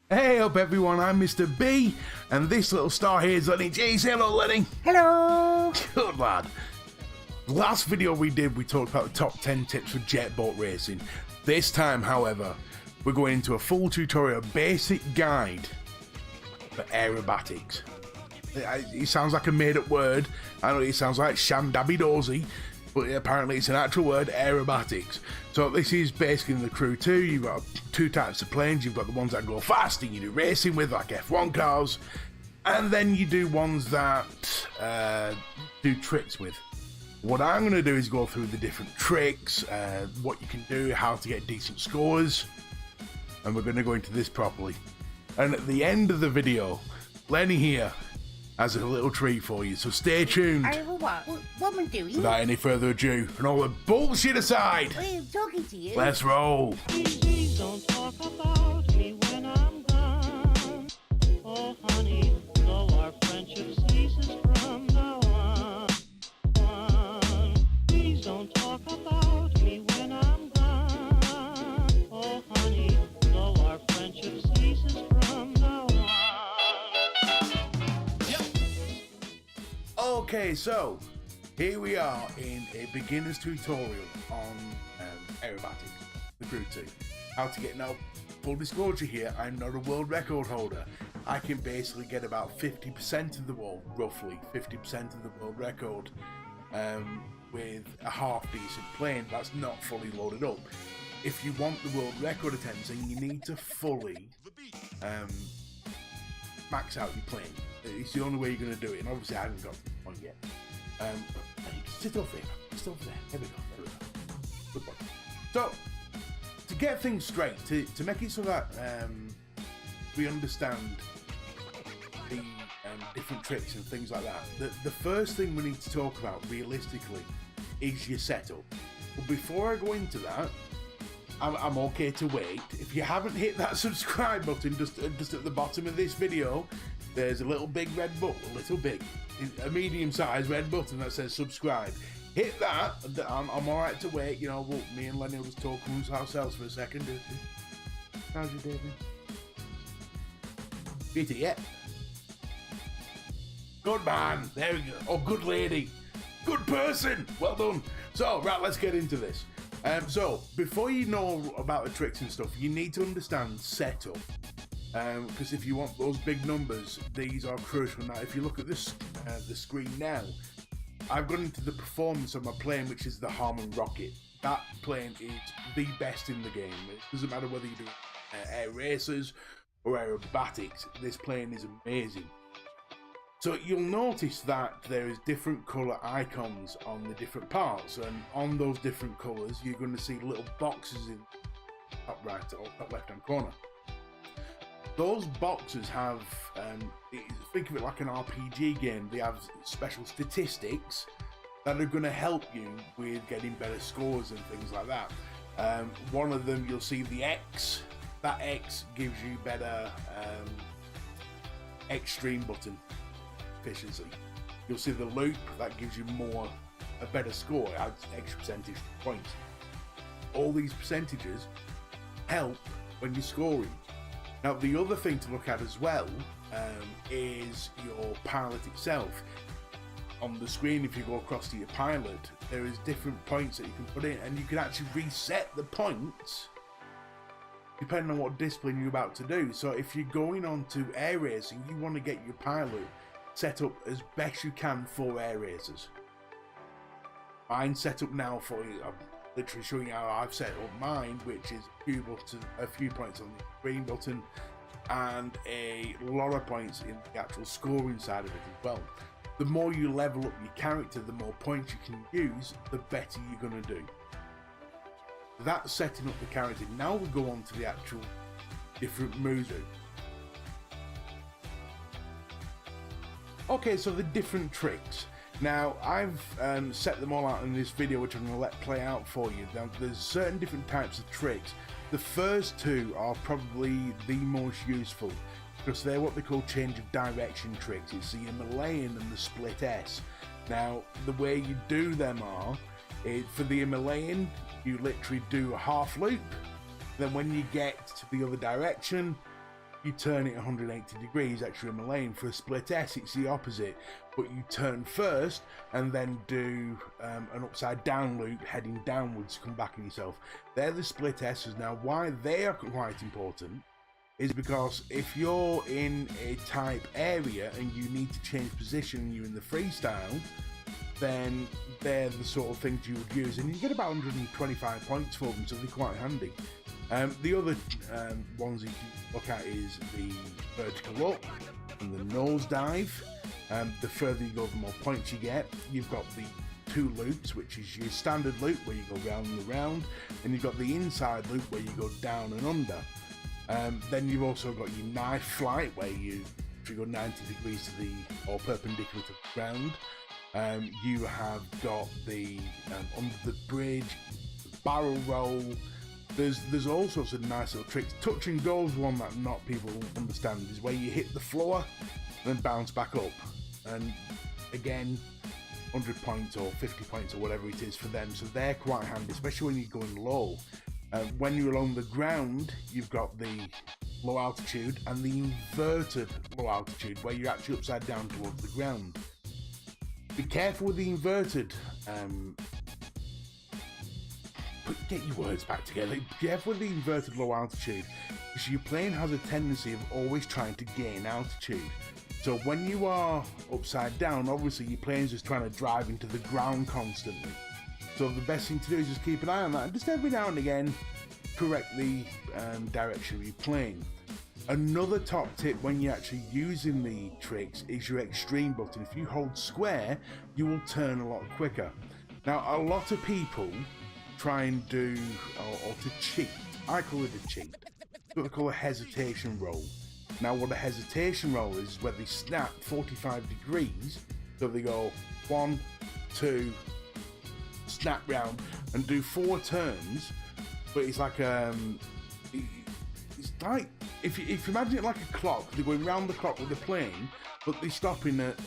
Hey up everyone, I'm Mr. B, and this little star here is Lenny G. Say hello, Lenny. Hello! Good lad. Last video we did, we talked about the top 10 tips for jet boat racing. This time, however, we're going into a full tutorial, basic guide for aerobatics. It sounds like a made-up word. I know it sounds like sham dabby dozy, but apparently it's an actual word, aerobatics. So this is basically in the crew too. You've got two types of planes. You've got the ones that go fast and you do racing with, like F1 cars, and then you do ones that do tricks with. What I'm going to do is go through the different tricks, what you can do, how to get decent scores, and we're going to go into this properly. And at the end of the video, Lenny here has a little treat for you, so stay tuned. What am I doing? Without any further ado, and all the bullshit aside, I'm talking to you. let's roll. Please don't talk about me when I'm gone. Oh, honey, though our friendship ceases from now on. Please don't talk about me when I'm gone. Oh, honey, though our friendship ceases from now on. Okay, so here we are in a beginner's tutorial on Aerobatics, the crew 2. How to get, now, full disclosure here, I'm not a world record holder. I can basically get about 50% of the world, roughly 50% of the world record, with a half decent plane that's not fully loaded up. If you want the world record attempts, then you need to fully max out your plane. It's the only way you're going to do it, and obviously I haven't got one yet. Sit over there, just over there. There we go. Good one. So, to get things straight, to make it so that we understand the different tricks and things like that, the first thing we need to talk about realistically is your setup. But before I go into that, I'm okay to wait. If you haven't hit that subscribe button just at the bottom of this video, there's a little big red button, a medium-sized red button that says subscribe. Hit that. I'm alright to wait. You know, me and Lenny will just talk amongst ourselves for a second. How's your day been? Hit it yet? Good man. There we go. Oh, good lady. Good person. Well done. So, right, let's get into this. So, before you know about the tricks and stuff, you need to understand setup. Because if you want those big numbers, these are crucial. Now, if you look at this, the screen now, I've gone into the performance of my plane, which is the Harmon Rocket. That plane is the best in the game. It doesn't matter whether you do air races or aerobatics, this plane is amazing. So you'll notice that there is different colour icons on the different parts, and on those different colours you're going to see little boxes in the top right or top left hand corner. Those boxes have, think of it like an RPG game, they have special statistics that are going to help you with getting better scores and things like that. One of them, you'll see the X. That X gives you better extreme button efficiency. You'll see the loop, that gives you a better score, it adds extra percentage points. All these percentages help when you're scoring. Now, the other thing to look at as well is your pilot itself. On the screen, if you go across to your pilot, there is different points that you can put in, and you can actually reset the points depending on what discipline you're about to do. So if you're going on to air racing, you want to get your pilot set up as best you can for air races. Mine's set up now for you. I'm literally showing you how I've set up mine, which is a few points on the green button and a lot of points in the actual scoring side of it as well. The more you level up your character, the more points you can use, the better you're going to do. That's setting up the character. Now we go on to the actual different moves. Okay, so the different tricks. Now, I've set them all out in this video, which I'm going to let play out for you. Now, there's certain different types of tricks. The first two are probably the most useful, because they're what they call change of direction tricks. It's the Himalayan and the split S. Now, the way you do them are, for the Himalayan, you literally do a half loop. Then when you get to the other direction, you turn it 180 degrees extra in the lane. For a split S, it's the opposite, but you turn first and then do an upside down loop heading downwards, come back on yourself. They're the split S's. Now, why they are quite important is because if you're in a type area and you need to change position and you're in the freestyle, then they're the sort of things you would use, and you get about 125 points for them, so they're quite handy. The other ones you can look at is the vertical up and the nose dive. The further you go, the more points you get. You've got the two loops, which is your standard loop where you go round and around, and you've got the inside loop where you go down and under. Then you've also got your knife flight where you go 90 degrees to the, or perpendicular to the ground. You have got the under the bridge, barrel roll. There's all sorts of nice little tricks. Touch and go is one that not people understand, is where you hit the floor and then bounce back up. And again, 100 points or 50 points or whatever it is for them. So they're quite handy, especially when you're going low. When you're along the ground, you've got the low altitude and the inverted low altitude, where you're actually upside down towards the ground. Be careful with the inverted. Get your words back together. Be careful with the inverted low altitude, because your plane has a tendency of always trying to gain altitude. So when you are upside down, obviously your plane's just trying to drive into the ground constantly. So the best thing to do is just keep an eye on that, and just every now and again correct the direction of your plane. Another top tip when you're actually using the tricks is your extreme button. If you hold square, you will turn a lot quicker. Now, a lot of people try and do, or to cheat. I call it a cheat. It's what they call a hesitation roll. Now, what a hesitation roll is where they snap 45 degrees, so they go 1, 2, snap round and do 4 turns, but it's like it's like if you imagine it like a clock, they're going round the clock with the plane, but they're stopping at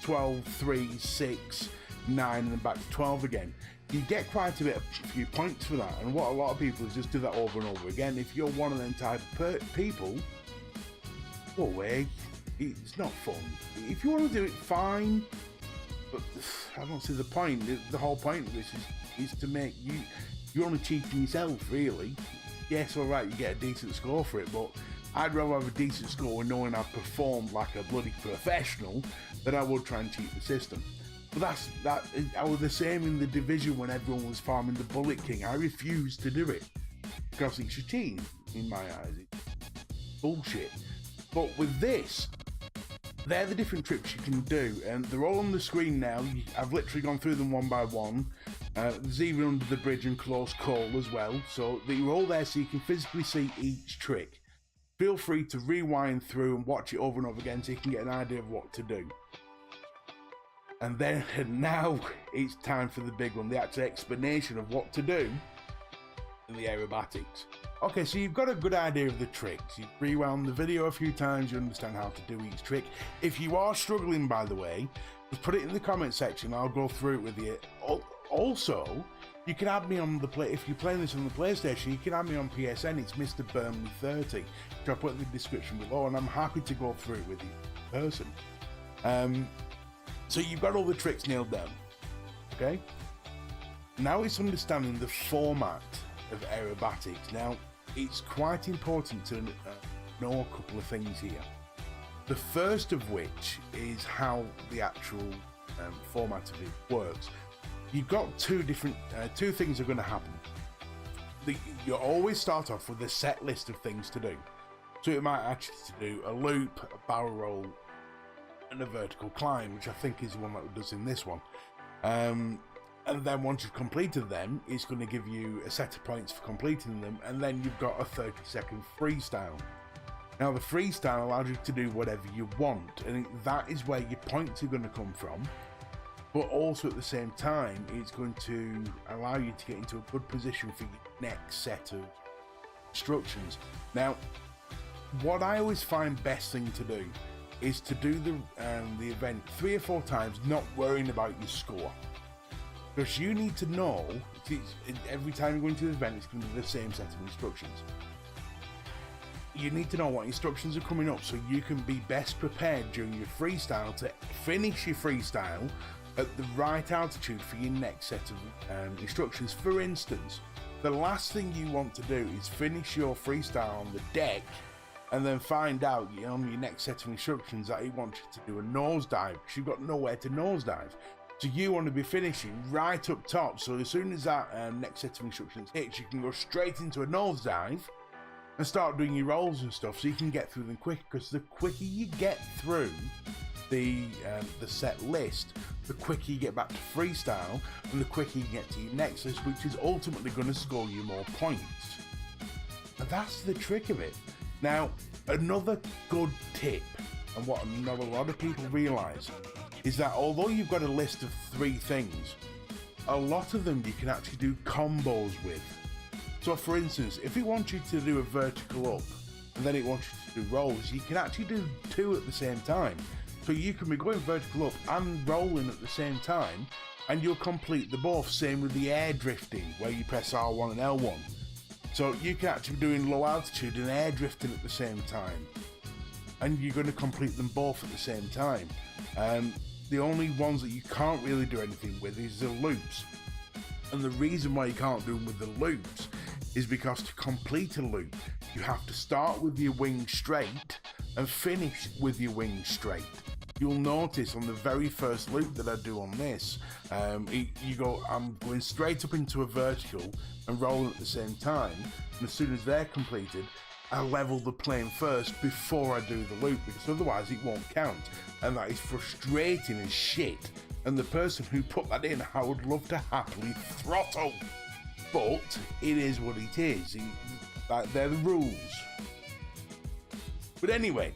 12, 3, 6, 9 and then back to 12 again. You get quite a few points for that, and what a lot of people is just do that over and over again. If you're one of them type of people, go away. It's not fun. If you want to do it, fine, but I don't see the point. The whole point of this is to make you're only cheating yourself, really. Yes, alright, you get a decent score for it, but I'd rather have a decent score knowing I've performed like a bloody professional than I would try and cheat the system. But I was the same in the division when everyone was farming the Bullet King. I refused to do it because it's cheating in my eyes. It's bullshit. But with this, they're the different tricks you can do, and they're all on the screen now. I've literally gone through them one by one. There's even under the bridge and close call as well, so they're all there so you can physically see each trick. Feel free to rewind through and watch it over and over again so you can get an idea of what to do. And then now it's time for the big one, the actual explanation of what to do in the aerobatics. Okay, so you've got a good idea of the tricks. You've rewound the video a few times, you understand how to do each trick. If you are struggling, by the way, just put it in the comment section, I'll go through it with you. Also, you can add me on the if you're playing this on the PlayStation, you can add me on PSN, it's Mr. Burnley 30, which I'll put in the description below, and I'm happy to go through it with you in person. So you've got all the tricks nailed down, okay? Now it's understanding the format of aerobatics. Now, it's quite important to know a couple of things here. The first of which is how the actual format of it works. You've got two things are going to happen. You always start off with a set list of things to do. So it might actually do a loop, a barrel roll, and a vertical climb, which I think is the one that it does in this one. And then once you've completed them, it's going to give you a set of points for completing them, and then you've got a 30-second freestyle. Now the freestyle allows you to do whatever you want, and that is where your points are going to come from, but also at the same time it's going to allow you to get into a good position for your next set of instructions. Now, what I always find best thing to do is to do the event 3 or 4 times, not worrying about your score. Because you need to know, every time you go into the event, it's going to be the same set of instructions. you need to know what instructions are coming up so you can be best prepared during your freestyle to finish your freestyle at the right altitude for your next set of instructions. For instance, the last thing you want to do is finish your freestyle on the deck and then find out on your next set of instructions that he wants you to do a nosedive because you've got nowhere to nosedive. So you want to be finishing right up top, so as soon as that next set of instructions hits, you can go straight into a nosedive and start doing your rolls and stuff so you can get through them quick, because the quicker you get through the set list, the quicker you get back to freestyle and the quicker you get to your next list, which is ultimately going to score you more points. And that's the trick of it. Now, another good tip, and what not a lot of people realise, is that although you've got a list of 3 things, a lot of them you can actually do combos with. So for instance, if it wants you to do a vertical up and then it wants you to do rolls, you can actually do 2 at the same time. So you can be going vertical up and rolling at the same time, and you'll complete the both. Same with the air drifting, where you press R1 and L1. So you can actually be doing low altitude and air drifting at the same time, and you're going to complete them both at the same time. The only ones that you can't really do anything with is the loops. And the reason why you can't do them with the loops is because to complete a loop, you have to start with your wing straight and finish with your wing straight. You'll notice on the very first loop that I do on this, I'm going straight up into a vertical and rolling at the same time, and as soon as they're completed, I level the plane first before I do the loop, because otherwise it won't count, and that is frustrating as shit. And the person who put that in, I would love to happily throttle, but it is what it is. They're the rules. But anyway,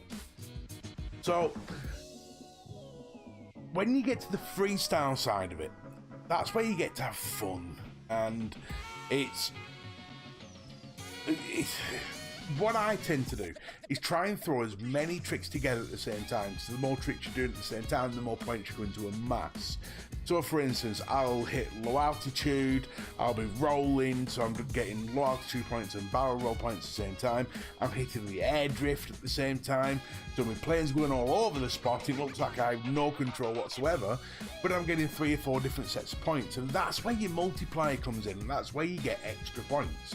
so when you get to the freestyle side of it, that's where you get to have fun, and it's what I tend to do is try and throw as many tricks together at the same time. So the more tricks you're doing at the same time, the more points you go into a mass. So for instance, I'll hit low altitude, I'll be rolling, so I'm getting low altitude points and barrel roll points at the same time. I'm hitting the air drift at the same time, so my plane's going all over the spot. It looks like I have no control whatsoever, but I'm getting 3 or 4 different sets of points, and that's where your multiplier comes in, and that's where you get extra points.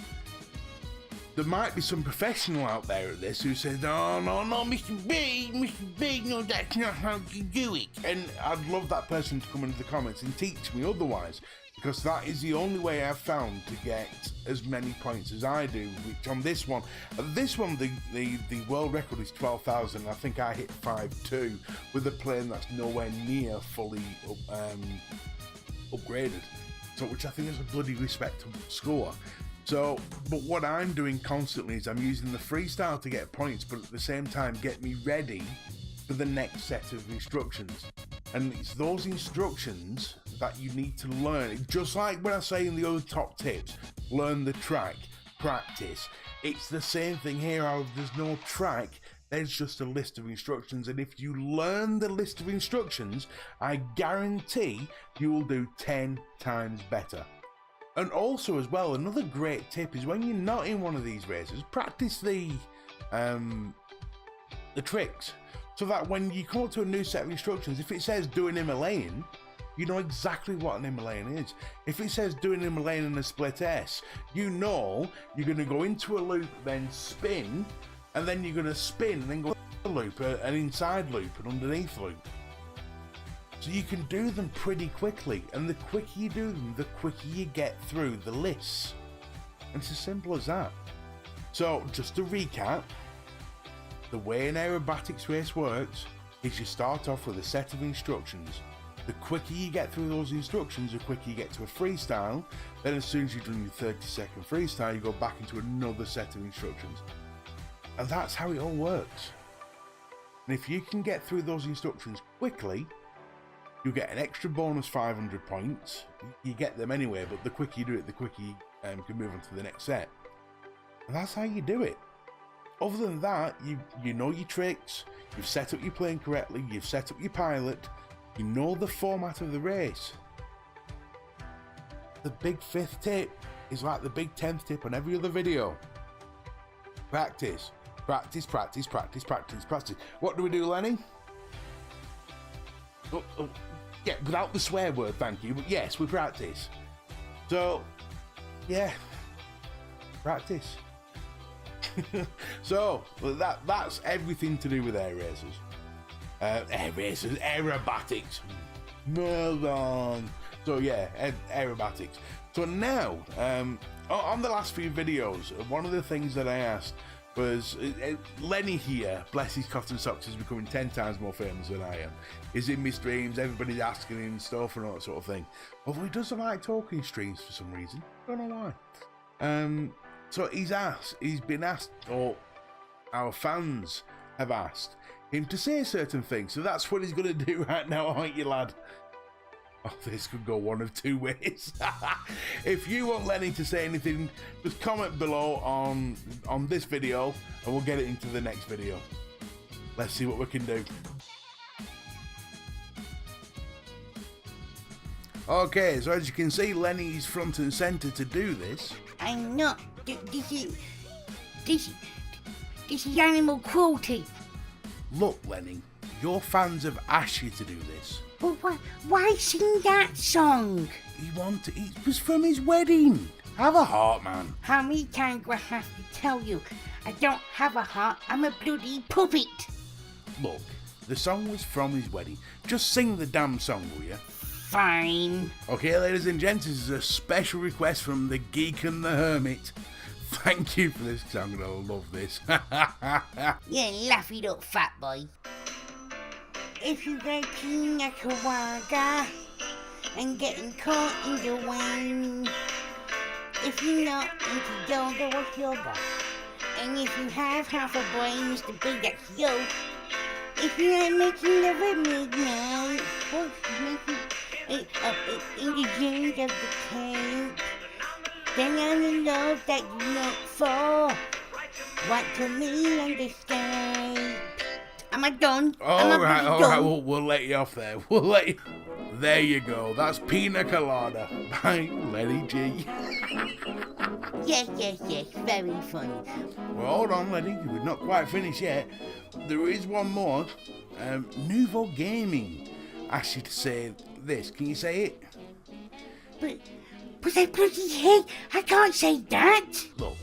There might be some professional out there at this who says, no, Mr. B, no, that's not how you do it. And I'd love that person to come into the comments and teach me otherwise, because that is the only way I've found to get as many points as I do, which on this one, the world record is 12,000. I think I hit 5.2 with a plane that's nowhere near fully upgraded, so which I think is a bloody respectable score. So, but what I'm doing constantly is I'm using the freestyle to get points, but at the same time get me ready for the next set of instructions. And it's those instructions that you need to learn. Just like when I say in the other top tips, learn the track, practice. It's the same thing here. There's no track, there's just a list of instructions. And if you learn the list of instructions, I guarantee you will do 10 times better. And also as well, another great tip is when you're not in one of these races, practice the tricks, so that when you come up to a new set of instructions, if it says do an Himalayan, you know exactly what an Himalayan is. If it says do an Himalayan and a split S, you know you're going to go into a loop, then spin, and then you're going to spin, and then go a loop, an inside loop, an underneath loop. So you can do them pretty quickly, and the quicker you do them, the quicker you get through the lists. And it's as simple as that. So just to recap, the way an aerobatics race works is you start off with a set of instructions. The quicker you get through those instructions, the quicker you get to a freestyle. Then as soon as you've done your 30-second freestyle, you go back into another set of instructions. And that's how it all works. And if you can get through those instructions quickly, you'll get an extra bonus 500 points. You get them anyway, but the quicker you do it, the quicker you can move on to the next set. And that's how you do it. Other than that, you know your tricks, you've set up your plane correctly, you've set up your pilot, you know the format of the race. The big 5th tip is like the big 10th tip on every other video. Practice, Practice, practice, practice, practice, practice. What do we do, Lenny? Oh, yeah, without the swear word, thank you. But yes, we practice. So, yeah, practice. So, that's everything to do with air racers. Aerobatics. Moved on. So yeah, aerobatics. So now, on the last few videos, one of the things that I asked was, Lenny here, bless his cotton socks, is becoming 10 times more famous than I am. He's in my streams, everybody's asking him stuff and all that sort of thing. Although he doesn't like talking streams for some reason. Don't know why. So he's been asked, or our fans have asked him to say certain things. So that's what he's going to do right now, aren't you, lad? Oh, this could go one of two ways. If you want Lenny to say anything, just comment below on this video and we'll get it into the next video. Let's see what we can do. Okay, so as you can see, Lenny's front and center to do this. I'm not. This is animal cruelty. Look, Lenny, your fans have asked you to do this. But why sing that song? It was from his wedding. Have a heart, man. How many times do I have to tell you? I don't have a heart, I'm a bloody puppet. Look, the song was from his wedding. Just sing the damn song, will you? Fine. Okay, ladies and gents, this is a special request from the Geek and the Hermit. Thank you for this, because I'm going to love this. Yeah, laugh it up, fat boy. If you go pina colada and getting caught in the wind, if you're not into yoga, what's yoga? And if you have half a brain, Mr. Big, that's you. If you ain't making love at midnight, what's making it in the jeans of the tent, then I'm in love that you look for. What to me understand? Am I done? All right, we'll let you off there. We'll let you. There you go. That's Pina Colada by Lenny G. Yes, very funny. Well, hold on, Lenny. We're not quite finished yet. There is one more. Nouveau Gaming asked you to say this. Can you say it? But I bloody hate. I can't say that. Look,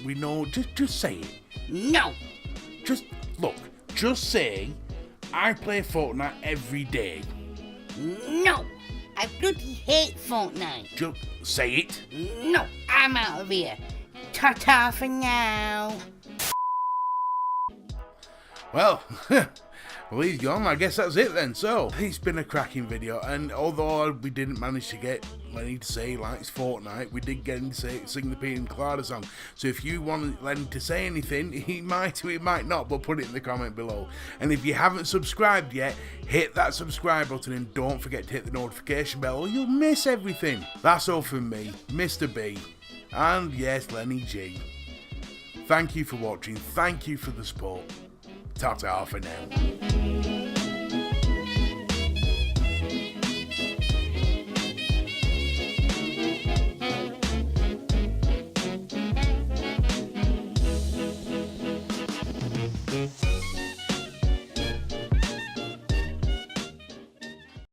we know. Just say it. No. Just say, I play Fortnite every day. No. I bloody hate Fortnite. Just say it. No. I'm out of here. Ta-ta for now. Well, he's gone. I guess that's it then. So, it's been a cracking video, and although we didn't manage to get Lenny to say he likes Fortnite, we did get him to sing the Pina Colada song. So if you want Lenny to say anything, he might or he might not, but put it in the comment below. And if you haven't subscribed yet, hit that subscribe button and don't forget to hit the notification bell or you'll miss everything. That's all from me, Mr. B, and yes, Lenny G. Thank you for watching, thank you for the support. Ta-ta for now.